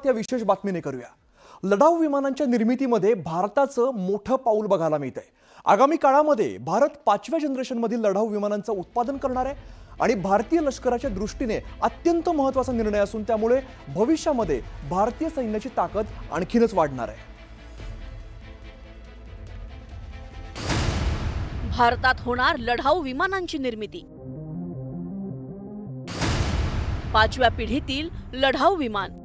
सुरुवात या विशेष बातमीने करूया। लढाऊ विमानांच्या निर्मितीमध्ये भारताचं मोठं पाऊल बघायला मिळतंय। आगामी काळामध्ये भारत 5व्या जनरेशनमधील लढाऊ विमानांचं उत्पादन करणार आहे आणि भारतीय लष्कराच्या दृष्टीने अत्यंत महत्त्वाचा निर्णय असून त्यामुळे भविष्यामध्ये भारतीय सैन्याची ताकद आणखीनच वाढणार आहे। भारतात होणार लढाऊ विमानांची निर्मिती। 5व्या पिढीतील लढाऊ विमान।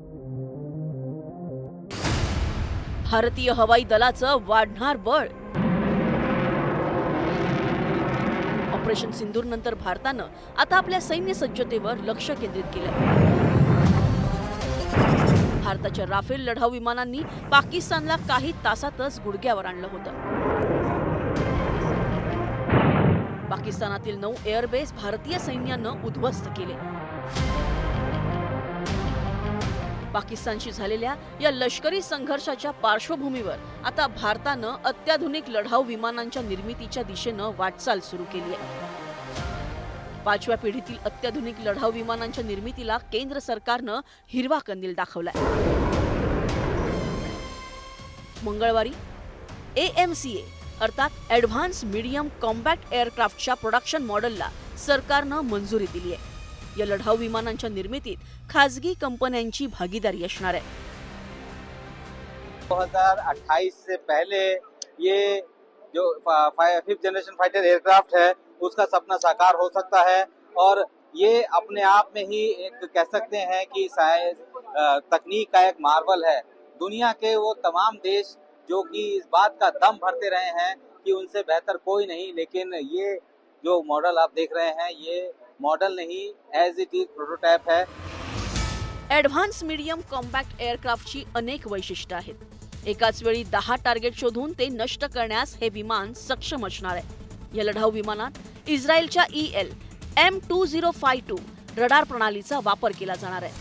भारतीय हवाई दलाचं वाढणार बळ। ऑपरेशन सिंदूर नंतर भारतानं आता आपल्या सैन्य सज्जतेवर लक्ष केंद्रित केलं। भारताच्या राफेल लढाऊ विमानांनी पाकिस्तानला काही तासातच गुडघ्यावर आणलं होतं। पाकिस्तानातील 9 एअरबेस भारतीय सैन्यानं उद्ध्वस्त केले। पाकिस्तानशी झालेल्या या लष्करी संघर्षाच्या पार्श्वभूमीवर आता भारतानं अत्याधुनिक लढाऊ विमानांच्या निर्मितीच्या दिशेनं वाटचाल सुरू केली आहे। 5व्या पिढीतील अत्याधुनिक लढाऊ विमानांच्या निर्मितीला केंद्र सरकारनं हिरवा कंदील दाखवलाय। मंगळवारी AMCA अर्थात ॲडव्हान्स मीडियम कॉम्बॅक्ट एअरक्राफ्टच्या प्रोडक्शन मॉडेलला सरकारनं मंजुरी दिली आहे। या लढाऊ विमानांच्या निर्मितीत खासगी कंपन्यांची भागीदारी असणार आहे। 2028 से पहले ये जो 5th जनरेशन फाइटर एयरक्राफ्ट है उसका सपना साकार हो सकता है और ये अपने आप में ही एक कह सकते हैं कि तकनीक का एक मार्वल है। दुनिया के वो तमाम देश जो कि इस बात का दम भरते रहे हैं कि उनसे बेहतर कोई नहीं, लेकिन ये जो मॉडल आप देख रहे हैं ये मॉडल नहीं, एज इट इज प्रोटोटाइप है। ॲडव्हान्स मीडियम कॉम्पॅक्ट एअरक्राफ्टची अनेक वैशिष्ट्ये आहेत। एकाच वेळी 10 टार्गेट शोधून ते नष्ट करण्यास हे विमान सक्षम असणार आहे। या लढाऊ विमानात इस्रायलच्या EL-M2052 रडार प्रणालीचा वापर केला जाणार आहे।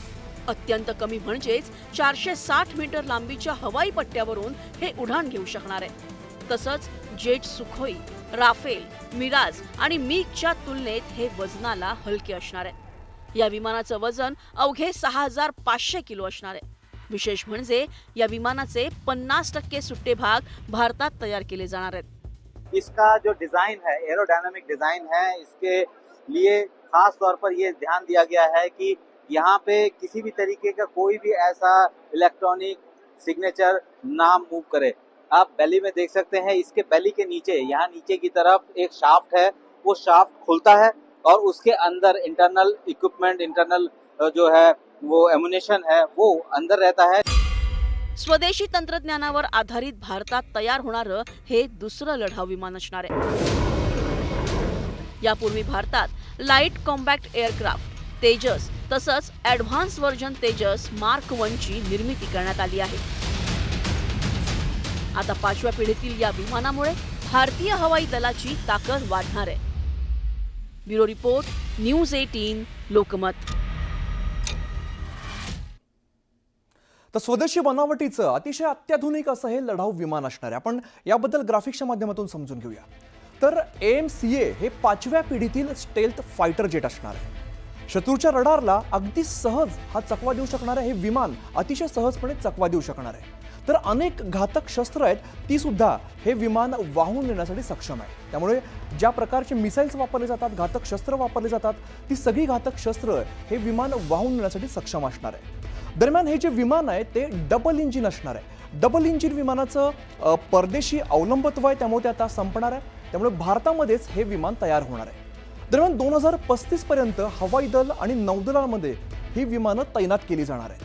अत्यंत कमी म्हणजेच 460 मीटर लांबीच्या हवाई पट्ट्यावरून हे उड्डाण घेऊ शकणार आहे। तसंच जेट सुखोई, राफेल, मिराज आणि मिगच्या तुलनेत हे वजनाला हलके असणार आहे। या विमानाचं वजन अवघे 6500 किलो असणार आहे। विशेष म्हणजे या विमानाचे 50% सुट्टे भाग भारतात तयार केले जाणार आहेत। इसका जो डिजाइन है, एरोडायनामिक डिजाइन है, इसके लिए खास तौर पर ये ध्यान दिया गया है कि यहाँ पे किसी भी तरीके का कोई भी ऐसा इलेक्ट्रॉनिक सिग्नेचर ना मूव करे। आप बेली में देख सकते हैं, इसके बेली के नीचे, यहाँ नीचे की तरफ एक शाफ्ट है, वो शाफ्ट खुलता है और उसके अंदर इंटरनल इक्विपमेंट, इंटरनल जो है वो एमुनेशन है वो अंदर रहता है। स्वदेशी तंत्रज्ञानावर आधारित भारतात तयार होणारं हे दुसरं लढाऊ विमान असणार आहे। यापूर्वी भारतात लाईट कॉम्बॅक्ट एअरक्राफ्ट तेजस तसंच ॲडव्हान्स व्हर्जन तेजस मार्क 1 ची निर्मिती करण्यात आली आहे। आता 5व्या पिढीतील या विमानामुळे भारतीय हवाई दलाची ताकद वाढणार आहे। Bureau report, news 18 Lokmat. तर स्वदेशी बनावटीचं अतिशय अत्याधुनिक असं हे लढाऊ विमान असणार आहे। आपण याबद्दल ग्राफिक्सच्या माध्यमातून समजून घेऊया। तर AMCA हे 5व्या पिढीतील स्टेल्थ फायटर जेट असणार आहे। शत्रूच्या रडारला अगदी सहज हा चकवा देऊ शकणार आहे। हे विमान अतिशय सहजपणे चकवा देऊ शकणार आहे। तर अनेक घातक शस्त्र आहेत ती सुद्धा हे विमान वाहून नेण्यासाठी सक्षम आहे। त्यामुळे ज्या प्रकारचे मिसाइल्स वापरले जातात, घातक शस्त्र वापरले जातात, ती सगळी घातक शस्त्र हे विमान वाहून नेण्यासाठी सक्षम असणार आहे। दरम्यान हे जे विमान आहे ते डबल इंजिन असणार आहे। डबल इंजिन विमानाचं परदेशी अवलंबित्व आहे, त्यामुळे ते आता संपणार आहे। त्यामुळे भारतामध्येच हे विमान तयार होणार आहे। दरम्यान 2035 पर्यंत हवाई दल आणि नौदलामध्ये ही विमानं तैनात केली जाणार आहेत।